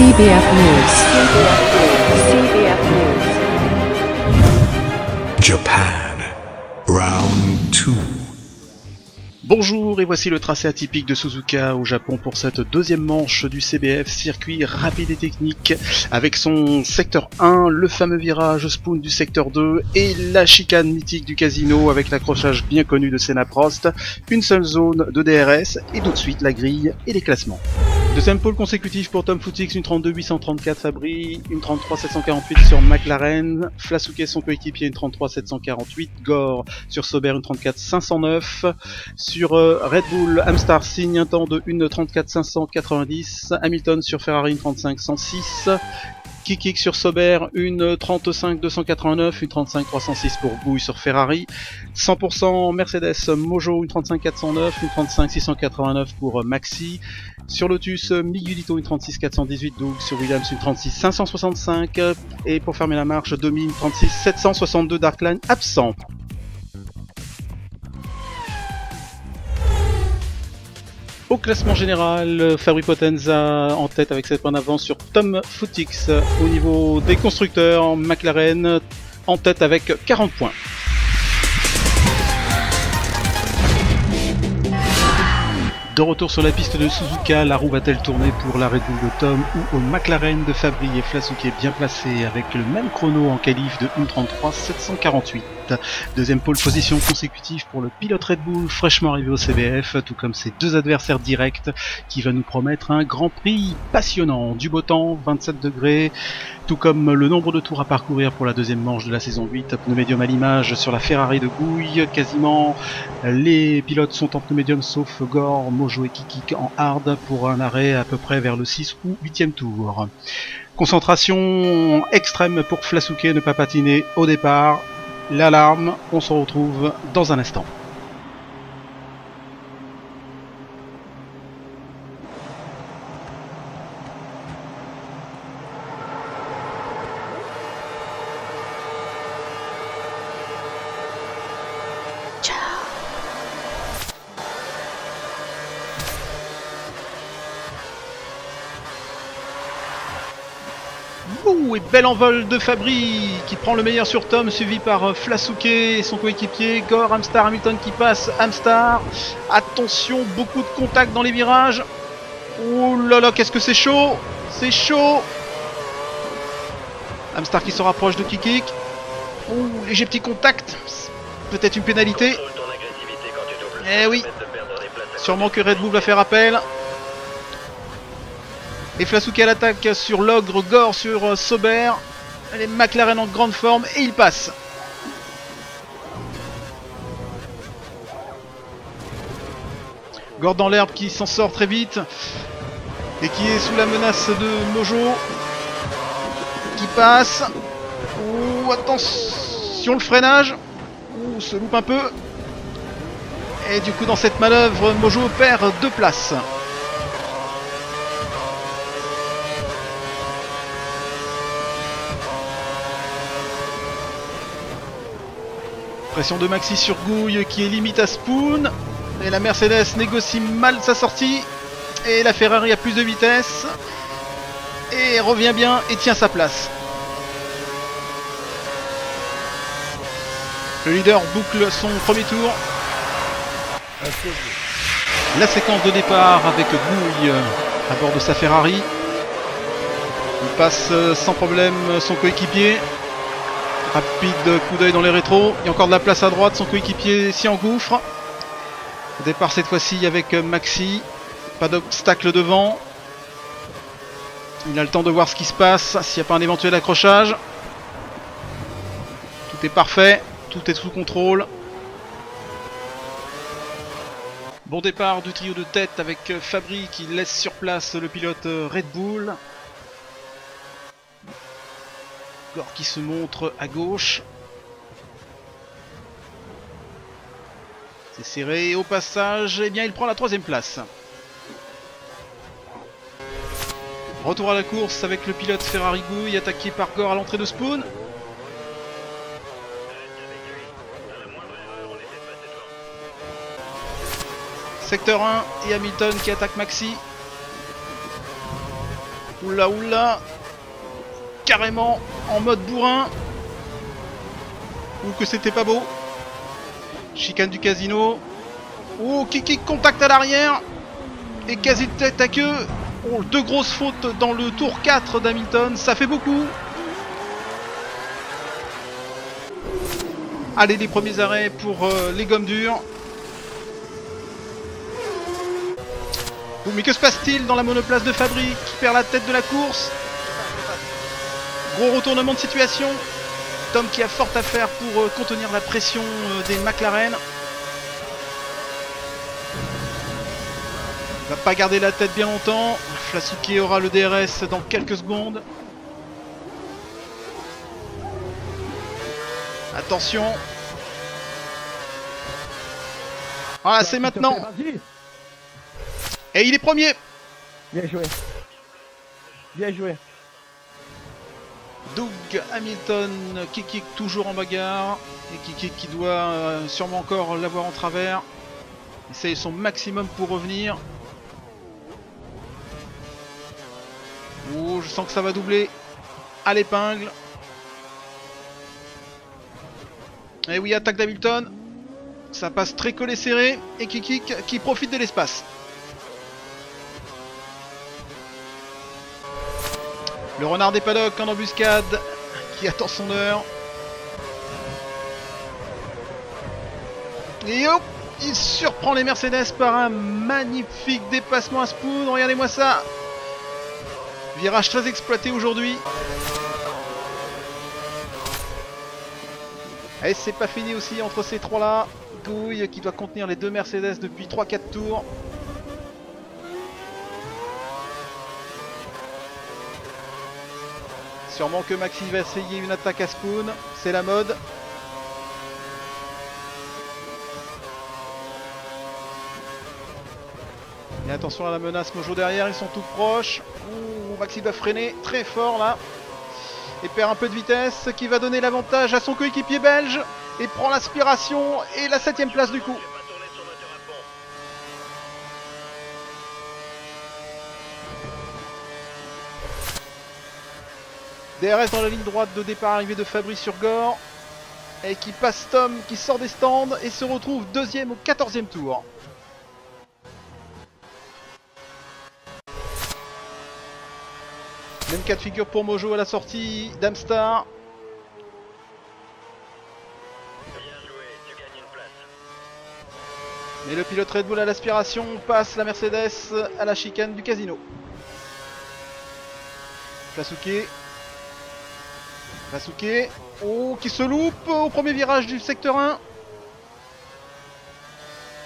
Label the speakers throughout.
Speaker 1: CBF News. CBF News.
Speaker 2: Japan. Round 2.
Speaker 3: Bonjour et voici le tracé atypique de Suzuka au Japon pour cette deuxième manche du CBF, circuit rapide et technique, avec son secteur 1, le fameux virage Spoon du secteur 2 et la chicane mythique du casino avec l'accrochage bien connu de Senna Prost, une seule zone de DRS et tout de suite la grille et les classements. Deuxième pole consécutif pour Tom Footix, une 32-834 Fabry, une 33-748 sur McLaren, Flasuke son coéquipier une 33-748, Gore sur Sauber une 34-509, sur Red Bull Amstar signe un temps de 1.34-590, Hamilton sur Ferrari une 35-106, Kikik sur Sauber, une 35-289, une 35-306 pour Gouille sur Ferrari, 100% Mercedes Mojo, une 35-409, une 35-689 pour Maxi, sur Lotus Miguelito, une 36-418, Doug sur Williams, une 36-565, et pour fermer la marche, Domi, une 36-762 Darkline absent. Au classement général, Fabry Potenza en tête avec 7 points d'avance sur Tom Footix. Au niveau des constructeurs, McLaren en tête avec 40 points. De retour sur la piste de Suzuka, la roue va-t-elle tourner pour la Red Bull de Tom ou au McLaren de Fabry et Flasuke bien placé avec le même chrono en qualif de 1.33-748. Deuxième pole position consécutive pour le pilote Red Bull fraîchement arrivé au CBF, tout comme ses deux adversaires directs qui va nous promettre un grand prix passionnant. Du beau temps, 27 degrés, tout comme le nombre de tours à parcourir pour la deuxième manche de la saison 8. Pneu médium à l'image sur la Ferrari de Gouille, quasiment les pilotes sont en pneu médium sauf Gore, Mojo et Kikik en hard pour un arrêt à peu près vers le 6 ou 8e tour. Concentration extrême pour Flasuke, ne pas patiner au départ. L'alarme, on se retrouve dans un instant. Ouh, et bel envol de Fabry qui prend le meilleur sur Tom, suivi par Flasuke et son coéquipier Gore, Amstar, Hamilton qui passe, Amstar, attention, beaucoup de contacts dans les virages. Ouh là là, qu'est-ce que c'est chaud, c'est chaud. Amstar qui se rapproche de Kikik. Ouh, léger petit contact, peut-être une pénalité. Eh oui, sûrement que Red Bull va faire appel. Et Flasuke à l'attaque sur l'ogre, Gore sur Sauber. Les McLaren en grande forme et il passe. Gore dans l'herbe qui s'en sort très vite. Et qui est sous la menace de Mojo. Qui passe. Ouh, attention le freinage. Ouh, se loupe un peu. Et du coup dans cette manœuvre, Mojo perd 2 places. Pression de Maxi sur Gouille qui est limite à Spoon. Et la Mercedes négocie mal sa sortie. Et la Ferrari a plus de vitesse. Et revient bien et tient sa place. Le leader boucle son premier tour. La séquence de départ avec Gouille à bord de sa Ferrari. Il passe sans problème son coéquipier. Rapide coup d'œil dans les rétros, il y a encore de la place à droite, son coéquipier s'y engouffre. Départ cette fois-ci avec Maxi, pas d'obstacle devant. Il a le temps de voir ce qui se passe, s'il n'y a pas un éventuel accrochage. Tout est parfait, tout est sous contrôle. Bon départ du trio de tête avec Fabry qui laisse sur place le pilote Red Bull. Gore qui se montre à gauche. C'est serré au passage. Et bien il prend la 3ème place. Retour à la course avec le pilote Ferrari Gouille attaqué par Gore à l'entrée de Spoon. Secteur 1 et Hamilton qui attaque Maxi. Oula oula. Carrément en mode bourrin. Ou que c'était pas beau. Chicane du casino. Oh, Kiki contact à l'arrière. Et quasi de tête à queue. Oh, 2 grosses fautes dans le tour 4 d'Hamilton. Ça fait beaucoup. Allez, les premiers arrêts pour les gommes dures. Oh, mais que se passe-t-il dans la monoplace de Fabry qui perd la tête de la course? Gros retournement de situation. Tom qui a fort à faire pour contenir la pression des McLaren. Il va pas garder la tête bien longtemps. Flasuke aura le DRS dans quelques secondes. Attention. Voilà, c'est maintenant. Et il est premier.
Speaker 4: Bien joué. Bien joué.
Speaker 3: Doug Hamilton, Kiki toujours en bagarre. Et Kiki qui doit sûrement encore l'avoir en travers. Essaye son maximum pour revenir. Oh, je sens que ça va doubler à l'épingle. Et oui, attaque d'Hamilton. Ça passe très collé serré. Et Kiki qui profite de l'espace. Le renard des paddocks en embuscade qui attend son heure. Et hop, il surprend les Mercedes par un magnifique dépassement à Spoon. Regardez-moi ça. Virage très exploité aujourd'hui. Et c'est pas fini aussi entre ces trois là. Gouille qui doit contenir les 2 Mercedes depuis 3-4 tours. Sûrement que Maxi va essayer une attaque à Spoon, c'est la mode. Et attention à la menace Mojo derrière, ils sont tout proches. Ouh, Maxi va freiner très fort là. Et perd un peu de vitesse, qui va donner l'avantage à son coéquipier belge. Et prend l'aspiration et la 7ème place du coup. DRS dans la ligne droite de départ arrivée de Fabry sur Gore. Et qui passe Tom qui sort des stands et se retrouve 2ème au 14ème tour. Même cas de figure pour Mojo à la sortie d'Amstar. Mais le pilote Red Bull à l'aspiration passe la Mercedes à la chicane du casino. Flasuke. Oh, qui se loupe au premier virage du secteur 1.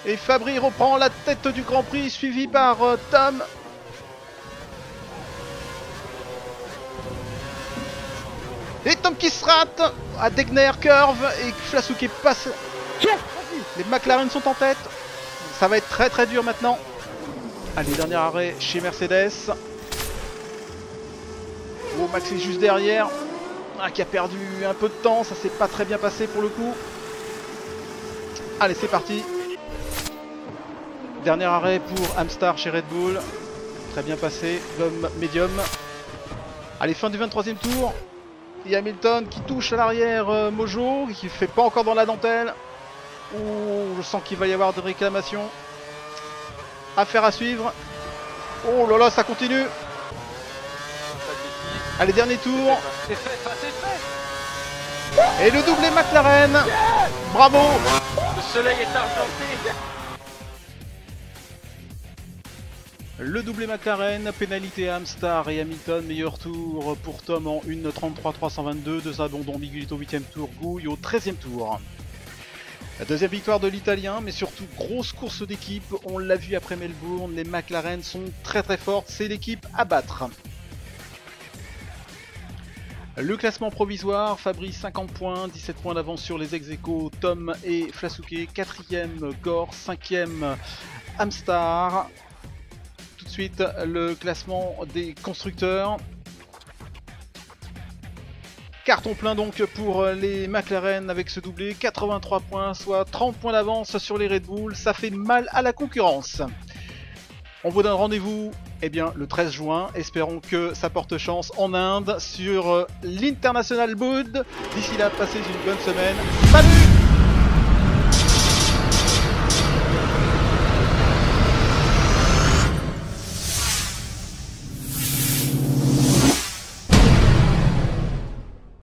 Speaker 3: Et Fabry reprend la tête du Grand Prix, suivi par Tom. Et Tom qui se rate à Degner Curve et Flasuke passe. Les McLaren sont en tête. Ça va être très très dur maintenant. Allez, dernier arrêt chez Mercedes. Oh, Max est juste derrière. Ah, qui a perdu un peu de temps, ça s'est pas très bien passé pour le coup. Allez, c'est parti. Dernier arrêt pour Amstar chez Red Bull. Très bien passé, gomme médium. Allez, fin du 23e tour. Et Hamilton qui touche à l'arrière Mojo, qui fait pas encore dans la dentelle. Ouh, je sens qu'il va y avoir des réclamations. Affaire à suivre. Oh là là, ça continue. Allez, dernier tour.
Speaker 4: C'est fait, ça c'est fait.
Speaker 3: Et le doublé McLaren. Bravo.
Speaker 4: Le soleil est argenté.
Speaker 3: Le doublé McLaren, pénalité à Amstar et Hamilton, meilleur tour pour Tom en 1.33.322, 2 abandons Miguelito au 8ème tour, Gouille au 13ème tour. La deuxième victoire de l'Italien, mais surtout grosse course d'équipe, on l'a vu après Melbourne, les McLaren sont très très fortes, c'est l'équipe à battre. Le classement provisoire, Fabry 50 points, 17 points d'avance sur les ex-aequo, Tom et Flasuke, 4ème Gore, 5ème Amstar. Tout de suite le classement des constructeurs. Carton plein donc pour les McLaren avec ce doublé, 83 points, soit 30 points d'avance sur les Red Bull, ça fait mal à la concurrence. On vous donne rendez-vous eh bien, le 13 juin. Espérons que ça porte chance en Inde sur l'International Board. D'ici là, passez une bonne semaine. Salut!